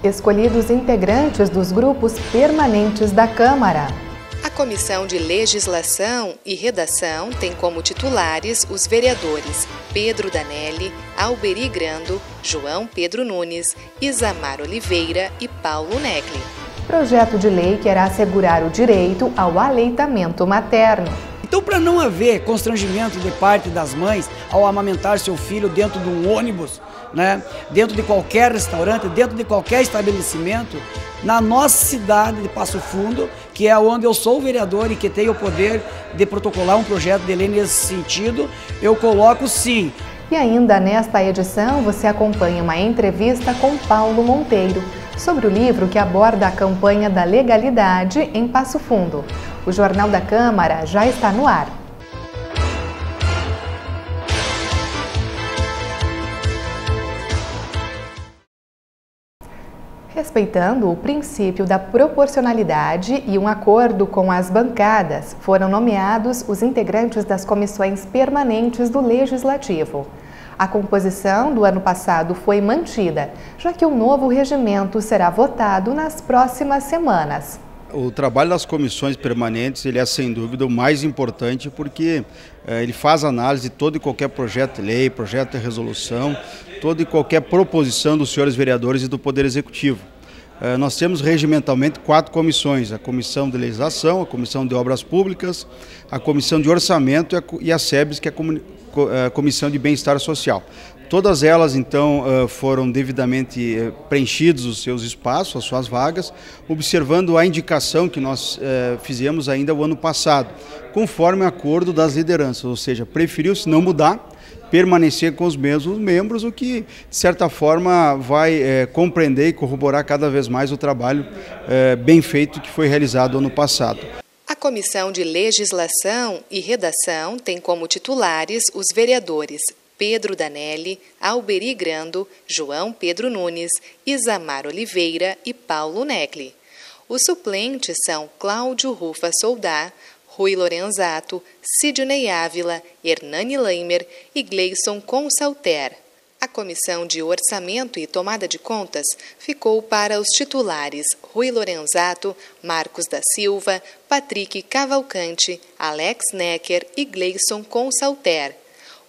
Escolhidos integrantes dos grupos permanentes da Câmara. A Comissão de Legislação e Redação tem como titulares os vereadores Pedro Danelli, Alberi Grando, João Pedro Nunes, Isamar Oliveira e Paulo Necli. Projeto de lei quer assegurar o direito ao aleitamento materno. Então, para não haver constrangimento de parte das mães ao amamentar seu filho dentro de um ônibus, dentro de qualquer restaurante, dentro de qualquer estabelecimento, na nossa cidade de Passo Fundo, que é onde eu sou vereador e que tenho o poder de protocolar um projeto de lei nesse sentido, eu coloco sim. E ainda nesta edição você acompanha uma entrevista com Paulo Monteiro sobre o livro que aborda a campanha da legalidade em Passo Fundo. O Jornal da Câmara já está no ar. Respeitando o princípio da proporcionalidade e um acordo com as bancadas, foram nomeados os integrantes das comissões permanentes do Legislativo. A composição do ano passado foi mantida, já que o novo regimento será votado nas próximas semanas. O trabalho das comissões permanentes ele é sem dúvida o mais importante porque ele faz análise de todo e qualquer projeto de lei, projeto de resolução, toda e qualquer proposição dos senhores vereadores e do Poder Executivo. Nós temos regimentalmente 4 comissões, a Comissão de Legislação, a Comissão de Obras Públicas, a Comissão de Orçamento e a SEBS, que é a Comissão de Bem-Estar Social. Todas elas, então, foram devidamente preenchidos os seus espaços, as suas vagas, observando a indicação que nós fizemos ainda o ano passado, conforme acordo das lideranças, ou seja, preferiu-se não mudar, permanecer com os mesmos membros, o que, de certa forma, vai compreender e corroborar cada vez mais o trabalho bem feito que foi realizado ano passado. A Comissão de Legislação e Redação tem como titulares os vereadores Pedro Danelli, Alberi Grando, João Pedro Nunes, Isamar Oliveira e Paulo Necli. Os suplentes são Cláudio Rufa Soldá, Rui Lorenzato, Sidney Ávila, Hernani Leimer e Gleison Consalter. A Comissão de Orçamento e Tomada de Contas ficou para os titulares Rui Lorenzato, Marcos da Silva, Patrick Cavalcante, Alex Necker e Gleison Consalter.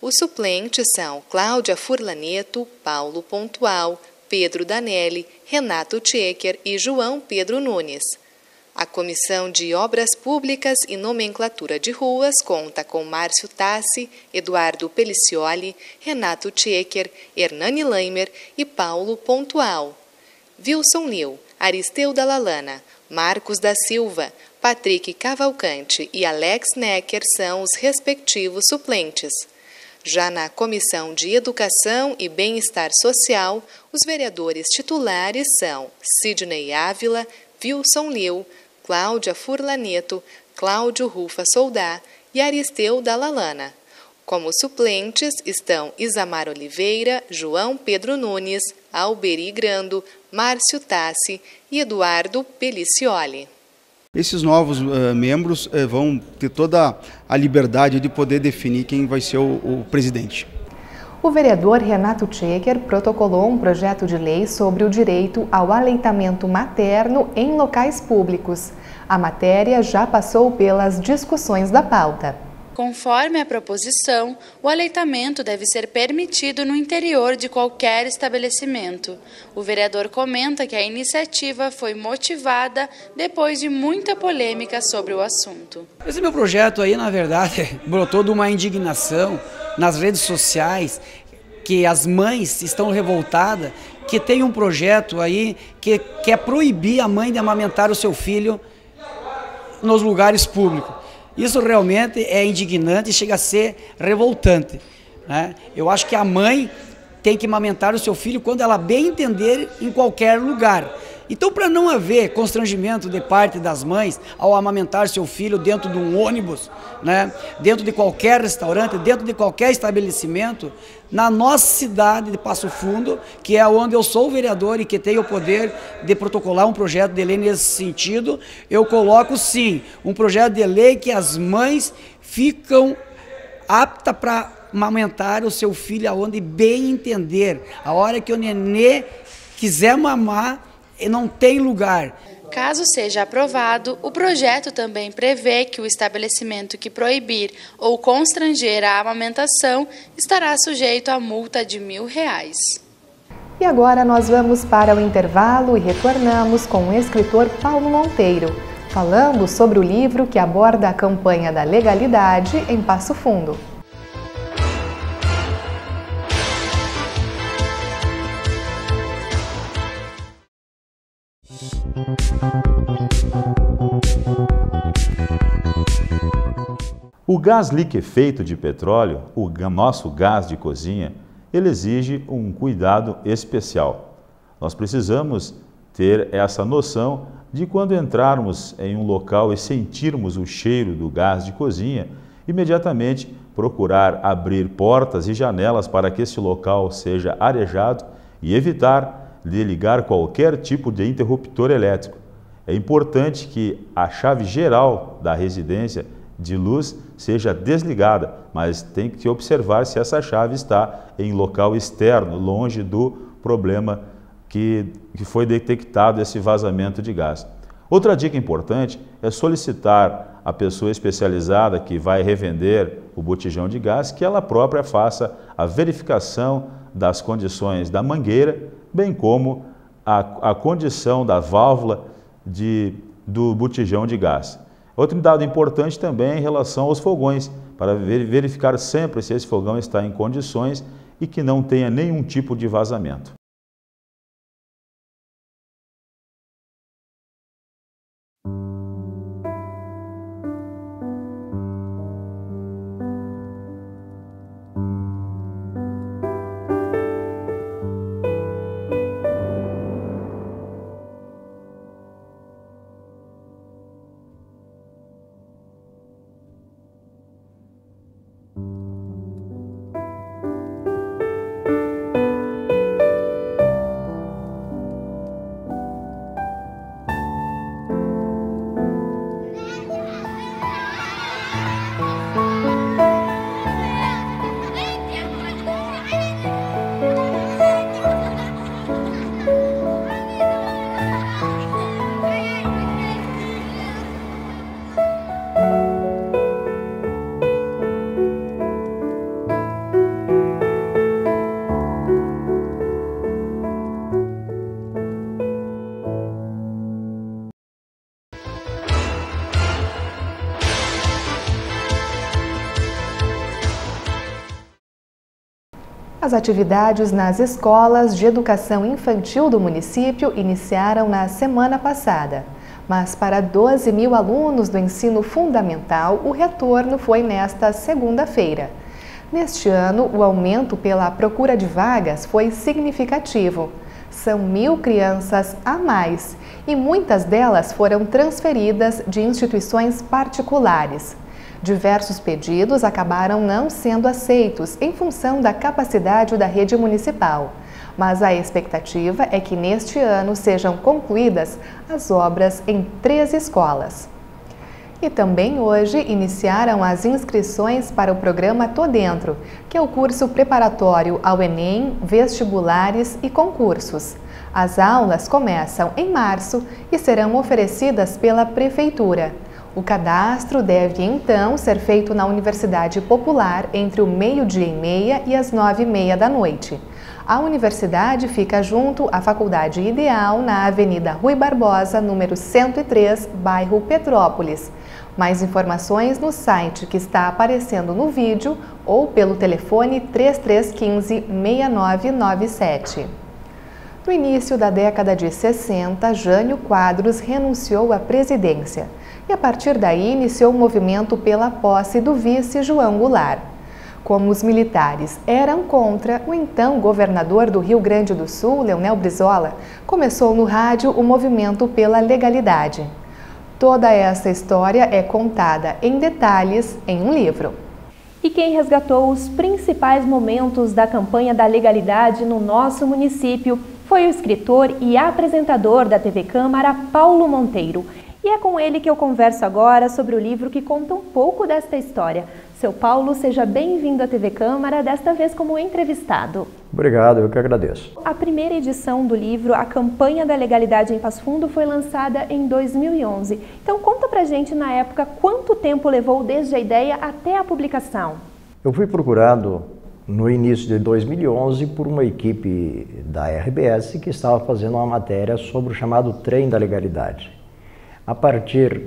Os suplentes são Cláudia Furlaneto, Paulo Pontual, Pedro Danelli, Renato Tchecker e João Pedro Nunes. A Comissão de Obras Públicas e Nomenclatura de Ruas conta com Márcio Tassi, Eduardo Pelicioli, Renato Tchecker, Hernani Leimer e Paulo Pontual. Wilson Liu, Aristeu Dalalana, Marcos da Silva, Patrick Cavalcante e Alex Necker são os respectivos suplentes. Já na Comissão de Educação e Bem-Estar Social, os vereadores titulares são Sidney Ávila, Wilson Liu, Cláudia Furlaneto, Cláudio Rufa Soldá e Aristeu Dalalana. Como suplentes estão Isamar Oliveira, João Pedro Nunes, Alberi Grando, Márcio Tassi e Eduardo Pelicioli. Esses novos membros vão ter toda a liberdade de poder definir quem vai ser o presidente. O vereador Renato Tchecker protocolou um projeto de lei sobre o direito ao aleitamento materno em locais públicos. A matéria já passou pelas discussões da pauta. Conforme a proposição, o aleitamento deve ser permitido no interior de qualquer estabelecimento. O vereador comenta que a iniciativa foi motivada depois de muita polêmica sobre o assunto. Esse meu projeto aí, na verdade, brotou de uma indignação nas redes sociais, que as mães estão revoltadas, que tem um projeto aí que quer proibir a mãe de amamentar o seu filho nos lugares públicos. Isso realmente é indignante e chega a ser revoltante, né? Eu acho que a mãe tem que amamentar o seu filho quando ela bem entender em qualquer lugar. Então, para não haver constrangimento de parte das mães ao amamentar seu filho dentro de um ônibus, dentro de qualquer restaurante, dentro de qualquer estabelecimento, na nossa cidade de Passo Fundo, que é onde eu sou vereador e que tenho o poder de protocolar um projeto de lei nesse sentido, eu coloco sim um projeto de lei que as mães ficam aptas para amamentar o seu filho aonde bem entender. A hora que o nenê quiser mamar, não tem lugar. Caso seja aprovado, o projeto também prevê que o estabelecimento que proibir ou constranger a amamentação estará sujeito a multa de R$1.000. E agora nós vamos para o intervalo e retornamos com o escritor Paulo Monteiro, falando sobre o livro que aborda a campanha da legalidade em Passo Fundo. O gás liquefeito de petróleo, o nosso gás de cozinha, ele exige um cuidado especial. Nós precisamos ter essa noção de quando entrarmos em um local e sentirmos o cheiro do gás de cozinha, imediatamente procurar abrir portas e janelas para que esse local seja arejado e evitar de ligar qualquer tipo de interruptor elétrico. É importante que a chave geral da residência de luz seja desligada, mas tem que observar se essa chave está em local externo, longe do problema que foi detectado esse vazamento de gás. Outra dica importante é solicitar a pessoa especializada que vai revender o botijão de gás que ela própria faça a verificação das condições da mangueira, bem como a condição da válvula do botijão de gás. Outro dado importante também é em relação aos fogões, para verificar sempre se esse fogão está em condições e que não tenha nenhum tipo de vazamento. As atividades nas escolas de educação infantil do município iniciaram na semana passada. Mas para 12 mil alunos do ensino fundamental, o retorno foi nesta segunda-feira. Neste ano, o aumento pela procura de vagas foi significativo. São 1.000 crianças a mais e muitas delas foram transferidas de instituições particulares. Diversos pedidos acabaram não sendo aceitos em função da capacidade da rede municipal. Mas a expectativa é que neste ano sejam concluídas as obras em 3 escolas. E também hoje iniciaram as inscrições para o programa Tô Dentro, que é o curso preparatório ao Enem, vestibulares e concursos. As aulas começam em março e serão oferecidas pela Prefeitura. O cadastro deve, então, ser feito na Universidade Popular entre o 12h30 e as 9h30 da noite. A universidade fica junto à Faculdade Ideal, na Avenida Rui Barbosa, número 103, bairro Petrópolis. Mais informações no site que está aparecendo no vídeo ou pelo telefone 3315-6997. No início da década de 60, Jânio Quadros renunciou à presidência e, a partir daí, iniciou o movimento pela posse do vice João Goulart. Como os militares eram contra, o então governador do Rio Grande do Sul, Leonel Brizola, começou no rádio o movimento pela legalidade. Toda essa história é contada em detalhes em um livro. E quem resgatou os principais momentos da campanha da legalidade no nosso município foi o escritor e apresentador da TV Câmara, Paulo Monteiro. E é com ele que eu converso agora sobre o livro que conta um pouco desta história. Seu Paulo, seja bem-vindo à TV Câmara, desta vez como entrevistado. Obrigado, eu que agradeço. A primeira edição do livro, A Campanha da Legalidade em Passo Fundo, foi lançada em 2011. Então conta pra gente, na época, quanto tempo levou desde a ideia até a publicação? Eu fui procurado no início de 2011 por uma equipe da RBS que estava fazendo uma matéria sobre o chamado Trem da Legalidade. A partir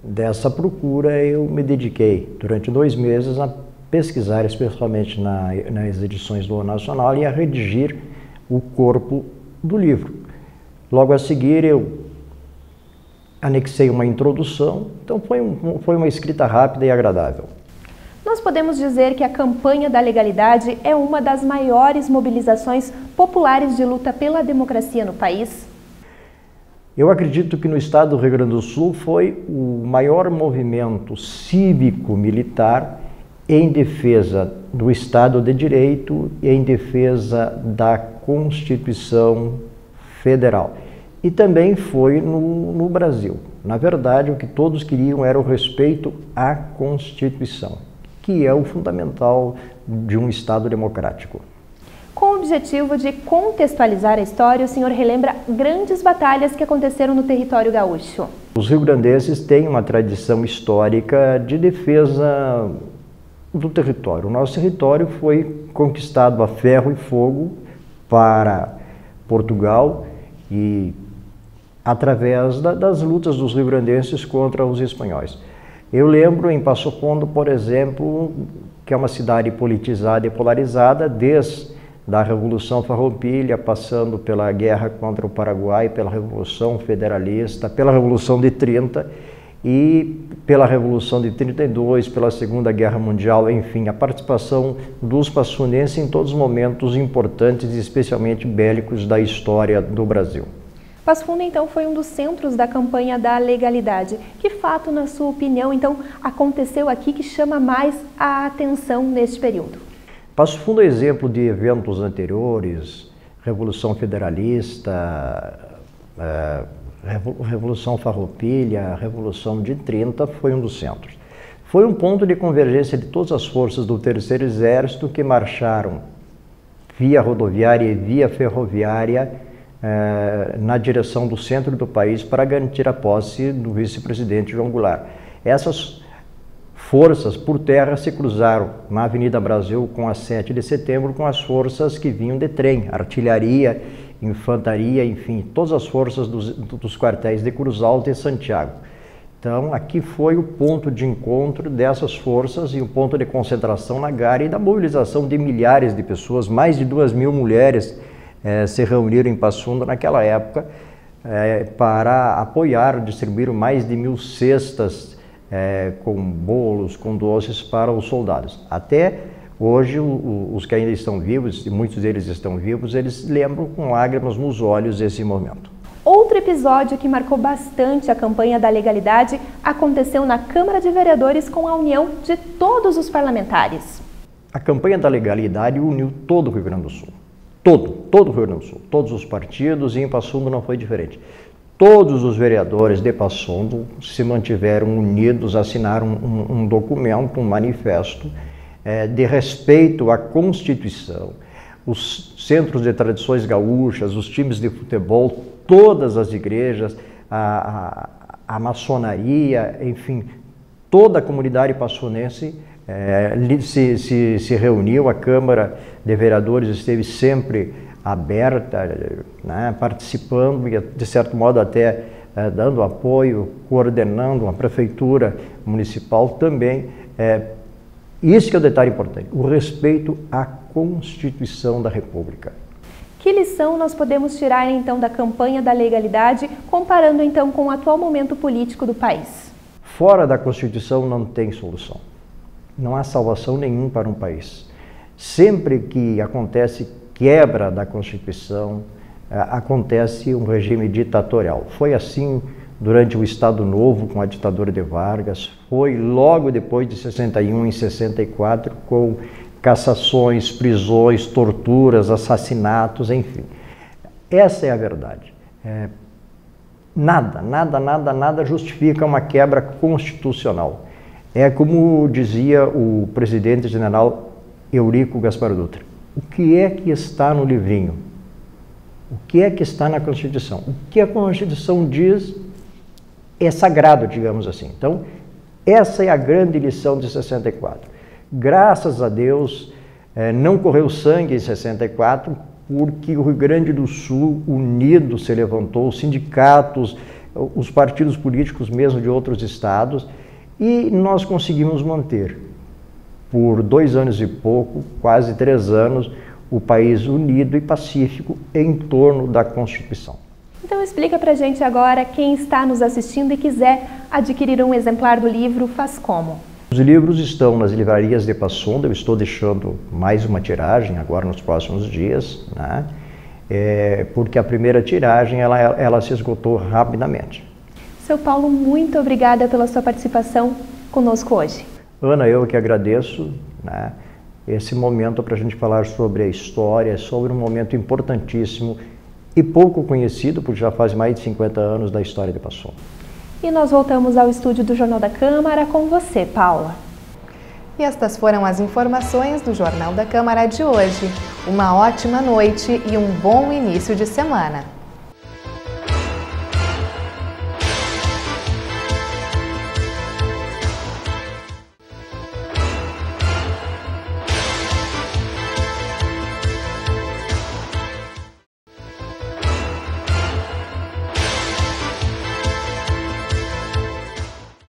dessa procura, eu me dediquei durante 2 meses a pesquisar, especialmente nas edições do Nacional, e a redigir o corpo do livro. Logo a seguir, eu anexei uma introdução, então foi uma escrita rápida e agradável. Nós podemos dizer que a Campanha da Legalidade é uma das maiores mobilizações populares de luta pela democracia no país? Eu acredito que no estado do Rio Grande do Sul foi o maior movimento cívico-militar em defesa do Estado de Direito e em defesa da Constituição Federal. E também foi no Brasil. Na verdade, o que todos queriam era o respeito à Constituição, que é o fundamental de um Estado democrático. Com o objetivo de contextualizar a história, o senhor relembra grandes batalhas que aconteceram no território gaúcho. Os rio-grandenses têm uma tradição histórica de defesa do território. O nosso território foi conquistado a ferro e fogo para Portugal e através das lutas dos rio-grandenses contra os espanhóis. Eu lembro em Passo Fundo, por exemplo, que é uma cidade politizada e polarizada, desde da Revolução Farroupilha, passando pela guerra contra o Paraguai, pela Revolução Federalista, pela Revolução de 30 e pela Revolução de 32, pela Segunda Guerra Mundial, enfim, a participação dos passunenses em todos os momentos importantes, especialmente bélicos da história do Brasil. Passo Fundo, então, foi um dos centros da campanha da legalidade. Que fato, na sua opinião, então, aconteceu aqui que chama mais a atenção neste período? Passo Fundo é exemplo de eventos anteriores, Revolução Federalista, Revolução Farroupilha, Revolução de 30, foi um dos centros. Foi um ponto de convergência de todas as forças do Terceiro Exército que marcharam via rodoviária e via ferroviária na direção do centro do país para garantir a posse do vice-presidente João Goulart. Essas forças por terra se cruzaram na Avenida Brasil com a 7 de setembro com as forças que vinham de trem, artilharia, infantaria, enfim, todas as forças dos quartéis de Cruz Alta e Santiago. Então, aqui foi o ponto de encontro dessas forças e o ponto de concentração na Gare e da mobilização de milhares de pessoas, mais de 2.000 mulheres se reuniram em Passo Fundo naquela época para apoiar, distribuir mais de 1.000 cestas com bolos, com doces para os soldados. Até hoje, os que ainda estão vivos, e muitos deles estão vivos, eles lembram com lágrimas nos olhos esse momento. Outro episódio que marcou bastante a campanha da legalidade aconteceu na Câmara de Vereadores com a união de todos os parlamentares. A campanha da legalidade uniu todo o Rio Grande do Sul. Todo o Rio Grande do Sul, todos os partidos, e em Passo Fundo não foi diferente. Todos os vereadores de Passo Fundo se mantiveram unidos, assinaram um documento, um manifesto de respeito à Constituição. Os centros de tradições gaúchas, os times de futebol, todas as igrejas, a maçonaria, enfim, toda a comunidade passunense se reuniu. A Câmara de Vereadores esteve sempre aberta, né, participando e, de certo modo, até dando apoio, coordenando a Prefeitura Municipal também. Isso que é o detalhe importante, o respeito à Constituição da República. Que lição nós podemos tirar, então, da campanha da legalidade, comparando, então, com o atual momento político do país? Fora da Constituição não tem solução. Não há salvação nenhuma para um país. Sempre que acontece quebra da Constituição, acontece um regime ditatorial. Foi assim durante o Estado Novo, com a ditadura de Vargas, foi logo depois de 61, em 64, com cassações, prisões, torturas, assassinatos, enfim. Essa é a verdade. Nada justifica uma quebra constitucional. É como dizia o presidente general Eurico Gaspar Dutra: o que é que está no livrinho? O que é que está na Constituição? O que a Constituição diz é sagrado, digamos assim. Então, essa é a grande lição de 64. Graças a Deus, não correu sangue em 64, porque o Rio Grande do Sul unido se levantou, os sindicatos, os partidos políticos mesmo de outros estados, e nós conseguimos manter, por 2 anos e pouco, quase 3 anos, o país unido e pacífico em torno da Constituição. Então explica pra gente agora, quem está nos assistindo e quiser adquirir um exemplar do livro, faz como? Os livros estão nas livrarias de Passo Fundo. Eu estou deixando mais uma tiragem agora nos próximos dias, né? Porque a primeira tiragem ela se esgotou rapidamente. Seu Paulo, muito obrigada pela sua participação conosco hoje. Ana, eu que agradeço, né, esse momento para a gente falar sobre a história, sobre um momento importantíssimo e pouco conhecido, porque já faz mais de 50 anos da história de Passo Fundo. E nós voltamos ao estúdio do Jornal da Câmara com você, Paula. E estas foram as informações do Jornal da Câmara de hoje. Uma ótima noite e um bom início de semana.